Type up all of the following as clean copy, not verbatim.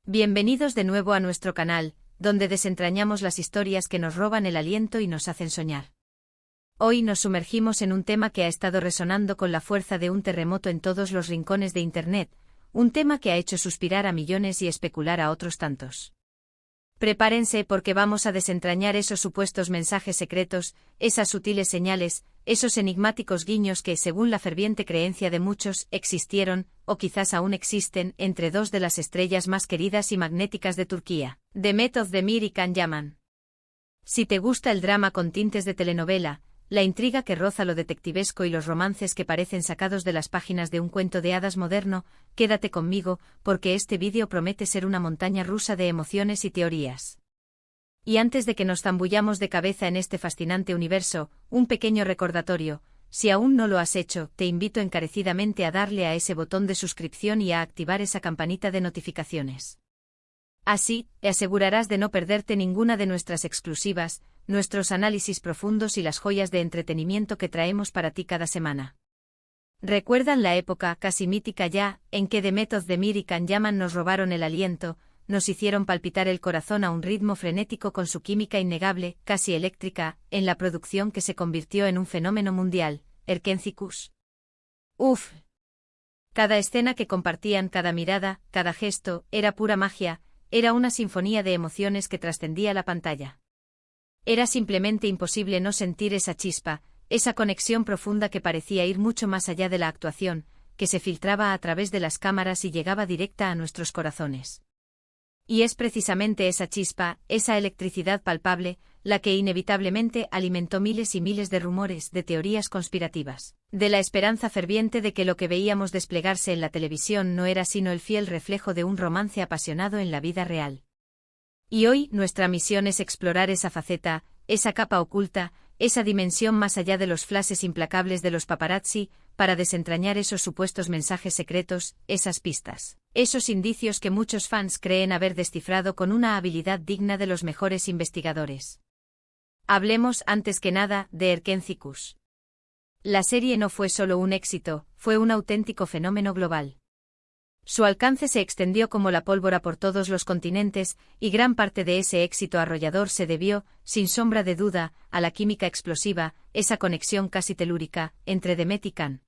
Bienvenidos de nuevo a nuestro canal, donde desentrañamos las historias que nos roban el aliento y nos hacen soñar. Hoy nos sumergimos en un tema que ha estado resonando con la fuerza de un terremoto en todos los rincones de Internet, un tema que ha hecho suspirar a millones y especular a otros tantos. Prepárense porque vamos a desentrañar esos supuestos mensajes secretos, esas sutiles señales, esos enigmáticos guiños que, según la ferviente creencia de muchos, existieron, o quizás aún existen, entre dos de las estrellas más queridas y magnéticas de Turquía, Demet Özdemir y Can Yaman. Si te gusta el drama con tintes de telenovela, la intriga que roza lo detectivesco y los romances que parecen sacados de las páginas de un cuento de hadas moderno, quédate conmigo, porque este vídeo promete ser una montaña rusa de emociones y teorías. Y antes de que nos zambullamos de cabeza en este fascinante universo, un pequeño recordatorio: si aún no lo has hecho, te invito encarecidamente a darle a ese botón de suscripción y a activar esa campanita de notificaciones. Así, te asegurarás de no perderte ninguna de nuestras exclusivas, nuestros análisis profundos y las joyas de entretenimiento que traemos para ti cada semana. ¿Recuerdan la época, casi mítica ya, en que Demet Özdemir y Can Yaman nos robaron el aliento, nos hicieron palpitar el corazón a un ritmo frenético con su química innegable, casi eléctrica, en la producción que se convirtió en un fenómeno mundial, Erkenci Uf! Cada escena que compartían, cada mirada, cada gesto, era pura magia, era una sinfonía de emociones que trascendía la pantalla. Era simplemente imposible no sentir esa chispa, esa conexión profunda que parecía ir mucho más allá de la actuación, que se filtraba a través de las cámaras y llegaba directa a nuestros corazones. Y es precisamente esa chispa, esa electricidad palpable, la que inevitablemente alimentó miles y miles de rumores, de teorías conspirativas, de la esperanza ferviente de que lo que veíamos desplegarse en la televisión no era sino el fiel reflejo de un romance apasionado en la vida real. Y hoy nuestra misión es explorar esa faceta, esa capa oculta, esa dimensión más allá de los flashes implacables de los paparazzi, para desentrañar esos supuestos mensajes secretos, esas pistas, esos indicios que muchos fans creen haber descifrado con una habilidad digna de los mejores investigadores. Hablemos, antes que nada, de Erkenci. La serie no fue solo un éxito, fue un auténtico fenómeno global. Su alcance se extendió como la pólvora por todos los continentes, y gran parte de ese éxito arrollador se debió, sin sombra de duda, a la química explosiva, esa conexión casi telúrica, entre Demet y Can.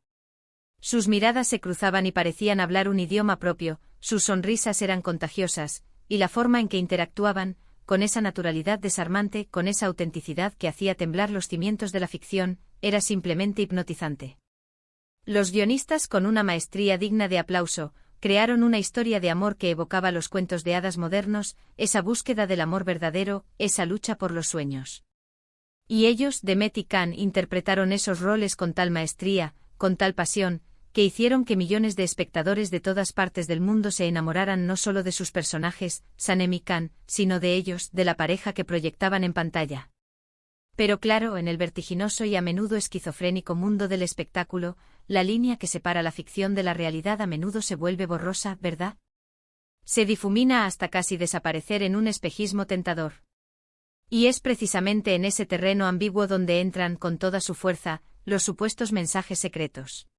Sus miradas se cruzaban y parecían hablar un idioma propio, sus sonrisas eran contagiosas, y la forma en que interactuaban, con esa naturalidad desarmante, con esa autenticidad que hacía temblar los cimientos de la ficción, era simplemente hipnotizante. Los guionistas, con una maestría digna de aplauso, crearon una historia de amor que evocaba los cuentos de hadas modernos, esa búsqueda del amor verdadero, esa lucha por los sueños. Y ellos, Demet y Can, interpretaron esos roles con tal maestría, con tal pasión, que hicieron que millones de espectadores de todas partes del mundo se enamoraran no solo de sus personajes, Sanem y Can, sino de ellos, de la pareja que proyectaban en pantalla. Pero claro, en el vertiginoso y a menudo esquizofrénico mundo del espectáculo, la línea que separa la ficción de la realidad a menudo se vuelve borrosa, ¿verdad? Se difumina hasta casi desaparecer en un espejismo tentador. Y es precisamente en ese terreno ambiguo donde entran con toda su fuerza los supuestos mensajes secretos.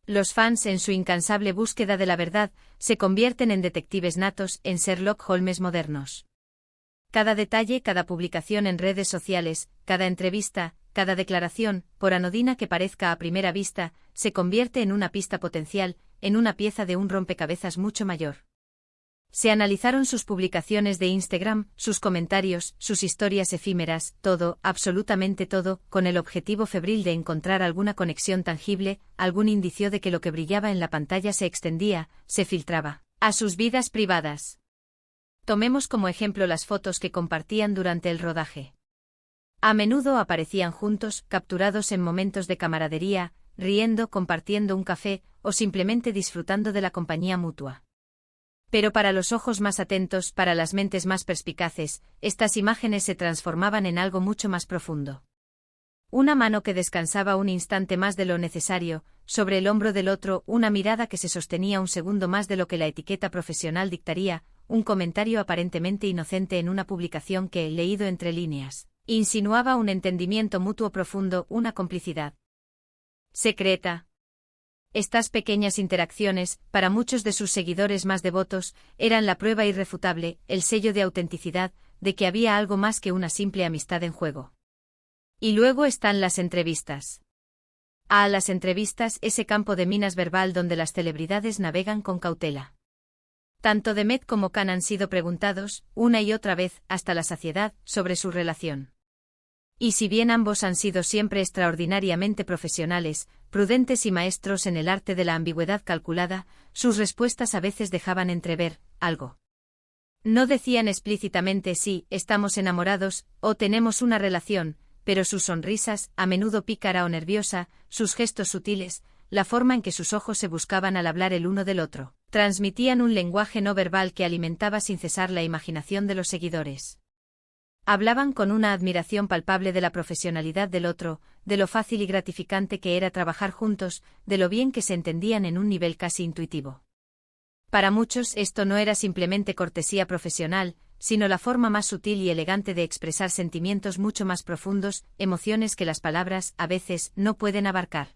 Los fans, en su incansable búsqueda de la verdad, se convierten en detectives natos, en Sherlock Holmes modernos. Cada detalle, cada publicación en redes sociales, cada entrevista, cada declaración, por anodina que parezca a primera vista, se convierte en una pista potencial, en una pieza de un rompecabezas mucho mayor. Se analizaron sus publicaciones de Instagram, sus comentarios, sus historias efímeras, todo, absolutamente todo, con el objetivo febril de encontrar alguna conexión tangible, algún indicio de que lo que brillaba en la pantalla se extendía, se filtraba, a sus vidas privadas. Tomemos como ejemplo las fotos que compartían durante el rodaje. A menudo aparecían juntos, capturados en momentos de camaradería, riendo, compartiendo un café, o simplemente disfrutando de la compañía mutua. Pero para los ojos más atentos, para las mentes más perspicaces, estas imágenes se transformaban en algo mucho más profundo. Una mano que descansaba un instante más de lo necesario, sobre el hombro del otro, una mirada que se sostenía un segundo más de lo que la etiqueta profesional dictaría, un comentario aparentemente inocente en una publicación que, leído entre líneas, insinuaba un entendimiento mutuo profundo, una complicidad secreta. Estas pequeñas interacciones, para muchos de sus seguidores más devotos, eran la prueba irrefutable, el sello de autenticidad, de que había algo más que una simple amistad en juego. Y luego están las entrevistas. A las entrevistas, ese campo de minas verbal donde las celebridades navegan con cautela. Tanto Demet como Khan han sido preguntados, una y otra vez, hasta la saciedad, sobre su relación. Y si bien ambos han sido siempre extraordinariamente profesionales, prudentes y maestros en el arte de la ambigüedad calculada, sus respuestas a veces dejaban entrever algo. No decían explícitamente sí, estamos enamorados, o tenemos una relación, pero sus sonrisas, a menudo pícara o nerviosa, sus gestos sutiles, la forma en que sus ojos se buscaban al hablar el uno del otro, transmitían un lenguaje no verbal que alimentaba sin cesar la imaginación de los seguidores. Hablaban con una admiración palpable de la profesionalidad del otro, de lo fácil y gratificante que era trabajar juntos, de lo bien que se entendían en un nivel casi intuitivo. Para muchos esto no era simplemente cortesía profesional, sino la forma más sutil y elegante de expresar sentimientos mucho más profundos, emociones que las palabras, a veces, no pueden abarcar.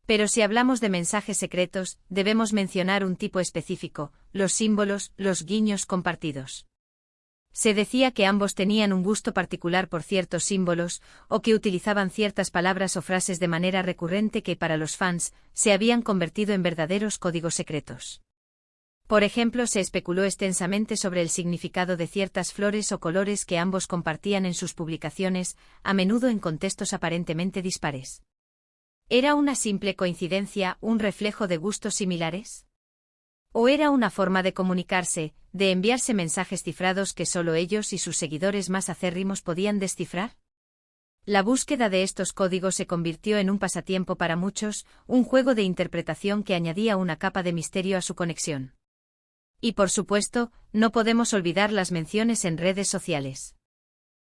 Pero si hablamos de mensajes secretos, debemos mencionar un tipo específico, los símbolos, los guiños compartidos. Se decía que ambos tenían un gusto particular por ciertos símbolos, o que utilizaban ciertas palabras o frases de manera recurrente que para los fans se habían convertido en verdaderos códigos secretos. Por ejemplo, se especuló extensamente sobre el significado de ciertas flores o colores que ambos compartían en sus publicaciones, a menudo en contextos aparentemente dispares. ¿Era una simple coincidencia, un reflejo de gustos similares? ¿O era una forma de comunicarse, de enviarse mensajes cifrados que solo ellos y sus seguidores más acérrimos podían descifrar? La búsqueda de estos códigos se convirtió en un pasatiempo para muchos, un juego de interpretación que añadía una capa de misterio a su conexión. Y por supuesto, no podemos olvidar las menciones en redes sociales.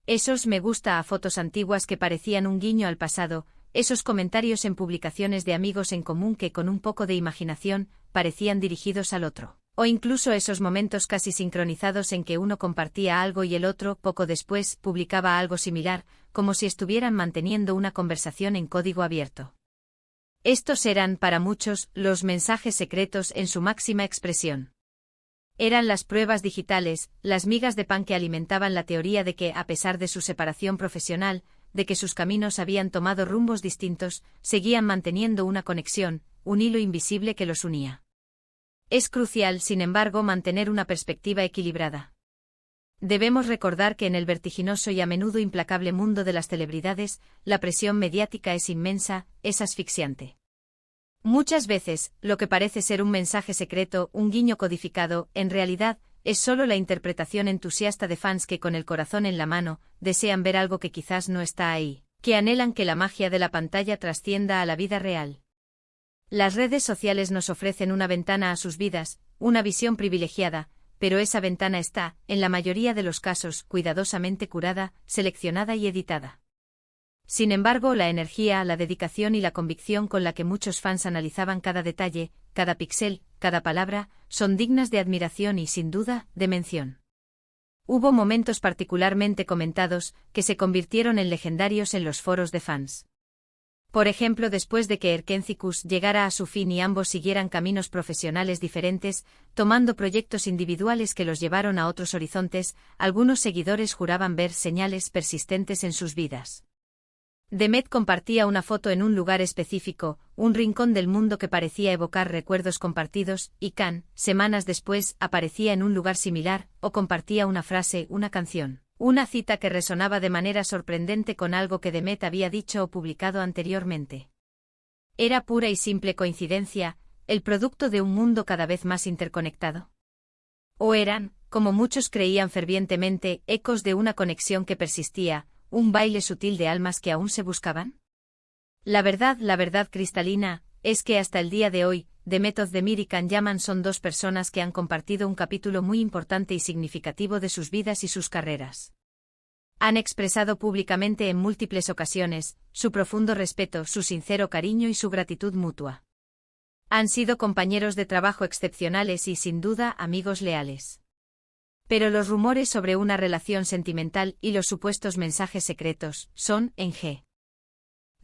Esos me gusta a fotos antiguas que parecían un guiño al pasado, esos comentarios en publicaciones de amigos en común que con un poco de imaginación, parecían dirigidos al otro. O incluso esos momentos casi sincronizados en que uno compartía algo y el otro, poco después, publicaba algo similar, como si estuvieran manteniendo una conversación en código abierto. Estos eran, para muchos, los mensajes secretos en su máxima expresión. Eran las pruebas digitales, las migas de pan que alimentaban la teoría de que, a pesar de su separación profesional, de que sus caminos habían tomado rumbos distintos, seguían manteniendo una conexión, un hilo invisible que los unía. Es crucial, sin embargo, mantener una perspectiva equilibrada. Debemos recordar que en el vertiginoso y a menudo implacable mundo de las celebridades, la presión mediática es inmensa, es asfixiante. Muchas veces, lo que parece ser un mensaje secreto, un guiño codificado, en realidad, es solo la interpretación entusiasta de fans que con el corazón en la mano, desean ver algo que quizás no está ahí, que anhelan que la magia de la pantalla trascienda a la vida real. Las redes sociales nos ofrecen una ventana a sus vidas, una visión privilegiada, pero esa ventana está, en la mayoría de los casos, cuidadosamente curada, seleccionada y editada. Sin embargo, la energía, la dedicación y la convicción con la que muchos fans analizaban cada detalle, cada píxel, cada palabra, son dignas de admiración y, sin duda, de mención. Hubo momentos particularmente comentados, que se convirtieron en legendarios en los foros de fans. Por ejemplo, después de que Erkentzicus llegara a su fin y ambos siguieran caminos profesionales diferentes, tomando proyectos individuales que los llevaron a otros horizontes, algunos seguidores juraban ver señales persistentes en sus vidas. Demet compartía una foto en un lugar específico, un rincón del mundo que parecía evocar recuerdos compartidos, y Khan, semanas después, aparecía en un lugar similar, o compartía una frase, una canción, una cita que resonaba de manera sorprendente con algo que Demet había dicho o publicado anteriormente. ¿Era pura y simple coincidencia, el producto de un mundo cada vez más interconectado? ¿O eran, como muchos creían fervientemente, ecos de una conexión que persistía, un baile sutil de almas que aún se buscaban? La verdad cristalina, es que hasta el día de hoy, Demet Özdemir y Can Yaman son dos personas que han compartido un capítulo muy importante y significativo de sus vidas y sus carreras. Han expresado públicamente en múltiples ocasiones su profundo respeto, su sincero cariño y su gratitud mutua. Han sido compañeros de trabajo excepcionales y, sin duda, amigos leales. Pero los rumores sobre una relación sentimental y los supuestos mensajes secretos son, en G.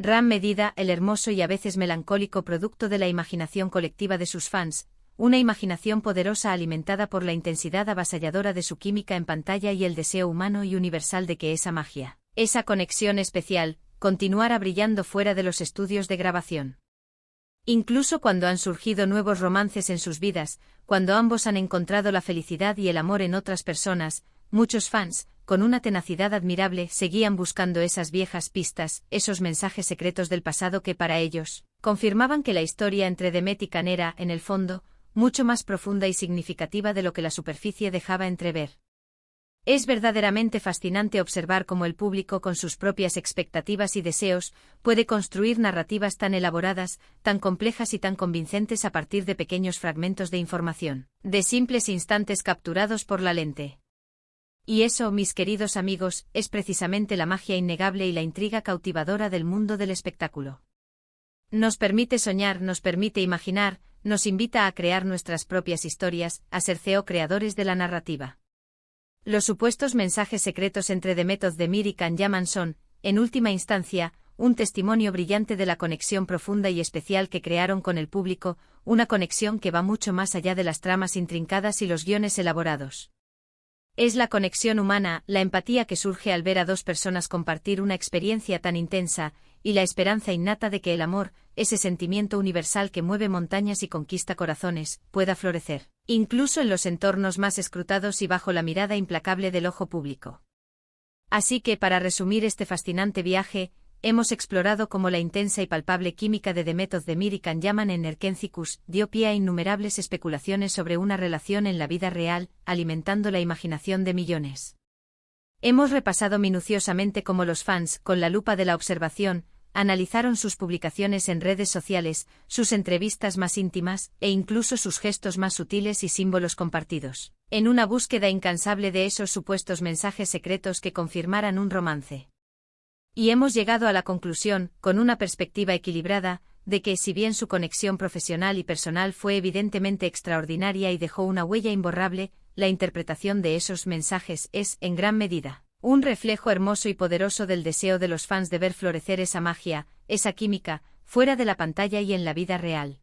Gran medida, el hermoso y a veces melancólico producto de la imaginación colectiva de sus fans, una imaginación poderosa alimentada por la intensidad avasalladora de su química en pantalla y el deseo humano y universal de que esa magia, esa conexión especial, continuara brillando fuera de los estudios de grabación. Incluso cuando han surgido nuevos romances en sus vidas, cuando ambos han encontrado la felicidad y el amor en otras personas, muchos fans, con una tenacidad admirable, seguían buscando esas viejas pistas, esos mensajes secretos del pasado que para ellos, confirmaban que la historia entre Demet y Can era, en el fondo, mucho más profunda y significativa de lo que la superficie dejaba entrever. Es verdaderamente fascinante observar cómo el público, con sus propias expectativas y deseos, puede construir narrativas tan elaboradas, tan complejas y tan convincentes a partir de pequeños fragmentos de información, de simples instantes capturados por la lente. Y eso, mis queridos amigos, es precisamente la magia innegable y la intriga cautivadora del mundo del espectáculo. Nos permite soñar, nos permite imaginar, nos invita a crear nuestras propias historias, a ser creadores de la narrativa. Los supuestos mensajes secretos entre Demet Özdemir y Can Yaman son, en última instancia, un testimonio brillante de la conexión profunda y especial que crearon con el público, una conexión que va mucho más allá de las tramas intrincadas y los guiones elaborados. Es la conexión humana, la empatía que surge al ver a dos personas compartir una experiencia tan intensa, y la esperanza innata de que el amor, ese sentimiento universal que mueve montañas y conquista corazones, pueda florecer, incluso en los entornos más escrutados y bajo la mirada implacable del ojo público. Así que, para resumir este fascinante viaje, hemos explorado cómo la intensa y palpable química de Demet Özdemir y Can Yaman en Erkencikus dio pie a innumerables especulaciones sobre una relación en la vida real, alimentando la imaginación de millones. Hemos repasado minuciosamente cómo los fans, con la lupa de la observación, analizaron sus publicaciones en redes sociales, sus entrevistas más íntimas, e incluso sus gestos más sutiles y símbolos compartidos, en una búsqueda incansable de esos supuestos mensajes secretos que confirmaran un romance. Y hemos llegado a la conclusión, con una perspectiva equilibrada, de que si bien su conexión profesional y personal fue evidentemente extraordinaria y dejó una huella imborrable, la interpretación de esos mensajes es, en gran medida, un reflejo hermoso y poderoso del deseo de los fans de ver florecer esa magia, esa química, fuera de la pantalla y en la vida real.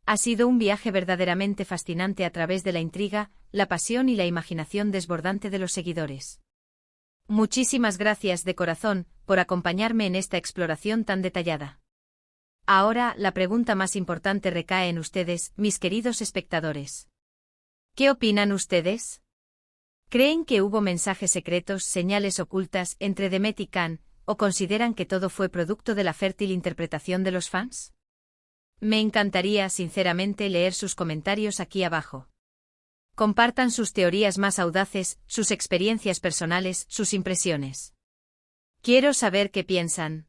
Ha sido un viaje verdaderamente fascinante a través de la intriga, la pasión y la imaginación desbordante de los seguidores. Muchísimas gracias de corazón por acompañarme en esta exploración tan detallada. Ahora, la pregunta más importante recae en ustedes, mis queridos espectadores. ¿Qué opinan ustedes? ¿Creen que hubo mensajes secretos, señales ocultas entre Demet y Can, o consideran que todo fue producto de la fértil interpretación de los fans? Me encantaría, sinceramente, leer sus comentarios aquí abajo. Compartan sus teorías más audaces, sus experiencias personales, sus impresiones. Quiero saber qué piensan.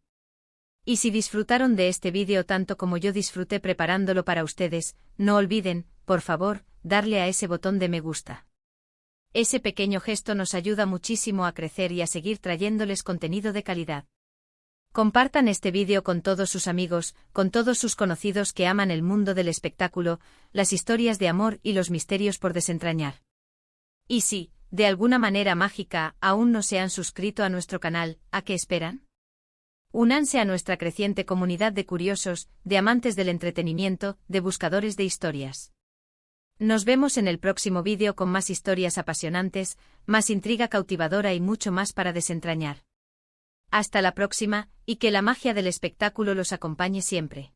Y si disfrutaron de este vídeo tanto como yo disfruté preparándolo para ustedes, no olviden, por favor, darle a ese botón de me gusta. Ese pequeño gesto nos ayuda muchísimo a crecer y a seguir trayéndoles contenido de calidad. Compartan este vídeo con todos sus amigos, con todos sus conocidos que aman el mundo del espectáculo, las historias de amor y los misterios por desentrañar. Y si, de alguna manera mágica, aún no se han suscrito a nuestro canal, ¿a qué esperan? Únanse a nuestra creciente comunidad de curiosos, de amantes del entretenimiento, de buscadores de historias. Nos vemos en el próximo vídeo con más historias apasionantes, más intriga cautivadora y mucho más para desentrañar. Hasta la próxima, y que la magia del espectáculo los acompañe siempre.